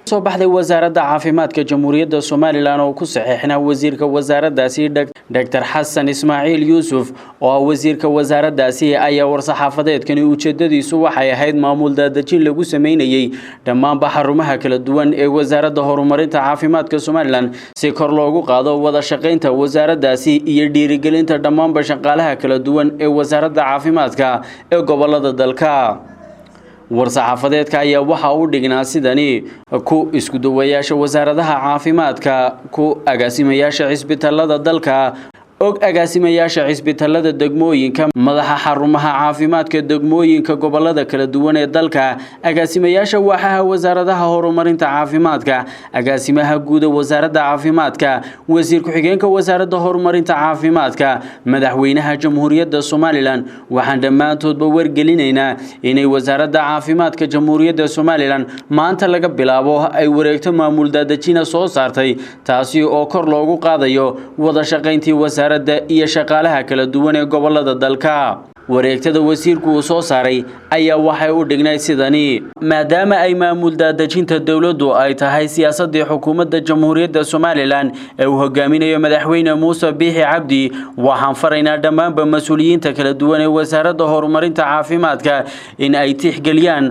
soo baxday wasaaradda caafimaadka Jamhuuriyadda Soomaaliland oo ku saxiixnaa wasiirka wasaaraddaasi Dr. Xasan Ismaaciil Yuusuf oo wasiirka wasaaraddaasi ayaa war-saxaafadeedkani ujeedadiisu waxay ahayd maamul daadajin lagu sameeyay dhammaan xarumaha kala duwan ee wasaaradda horumarinta caafimaadka Soomaaliland si kor loogu qaado wada shaqeynta wasaaraddaasi iyo dhiirigelinta dhammaan shaqaalaha kala duwan ee wasaaradda caafimaadka ee gobolada dalka war-saxaafadeedka ayaa waxa uu dhignaa sidani ku isku dawayaasha wasaaradaha caafimaadka ku agaasimayaasha cisbitaalada dalka og agaasimayaasha cisbitaalada degmooyinka madaxa xarumaha caafimaadka degmooyinka gobolada kala duwan ee dalka agaasimayaasha waaxaha wasaaradaha horumarinta caafimaadka agaasimaha guud ee wasaaradda caafimaadka wasiir ku-xigeenka wasaaradda horumarinta caafimaadka madaxweynaha Jamhuuriyadda Soomaaliland waxaan dhamaantoodba wargelinaynaa inay wasaaradda caafimaadka Jamhuuriyadda Soomaaliland maanta laga bilaabo ay wareegto maamul daadajin soo saartay taasi oo kor loogu qaadayo wada shaqeyntii iyo shaqaalaha kala duwan ee gobolada dalka wareegtada wasiirku uu soo saaray ayaa waxay u dhignay sidani maadaama ay maamul daadajinta dawladdu ay tahay siyaasadda xukuumadda Jamhuuriyadda Soomaaliland ee uu hogaaminayo madaxweyne Muuse Biixi Cabdi waxaan faraynaa dhammaan mas'uuliyiinta kala duwan ee wasaaradda horumarinta caafimaadka in ay tixgeliyaan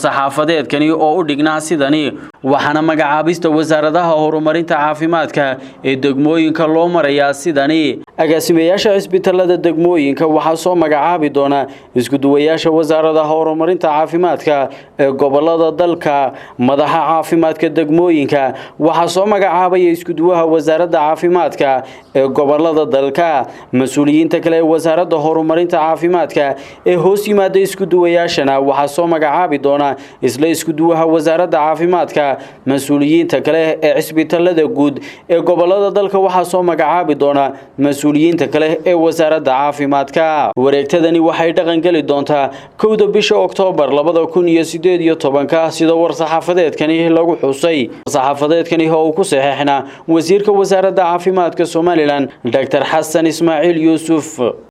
war-saxaafadeedkani oo u dhignaa sidani waxaana magacaabista wasaaradaha horumarinta caafimaadka ee degmooyinka loo marayaa sidani agaasimayaasha cisbitaalada degmooyinka waxa soo magacaabi doona isku duwayaasha wasaaradaha horumarinta caafimaadka ee gobolada dalka madaxa caafimaadka degmooyinka waxa soo magacaabaya isku duwaha wasaaradda caafimaadka ee gobolada dalka mas'uuliyiinta kale ee wasaaradda horumarinta caafimaadka ee hoos yimaada isku duwayaashana waxa soo magacaabi doona isla isku duwaha wasaaradda caafimaadka mas'uuliyiinta kale ee cisbitaalada guud ee gobolada dalka waxa soo magacaabi doona mas'uuliyiinta kale ee wasaaradda caafimaadka wareegtadani waxay dhaqan gali doontaa 1 bisha Oktoobar 2018 sida war-saxaafadeedkani lagu xusay war-saxaafadeedkani oo ku saxiixnaa wasiirka wasaaradda caafimaadka Soomaaliland Dr. Xasan Ismaaciil Yuusuf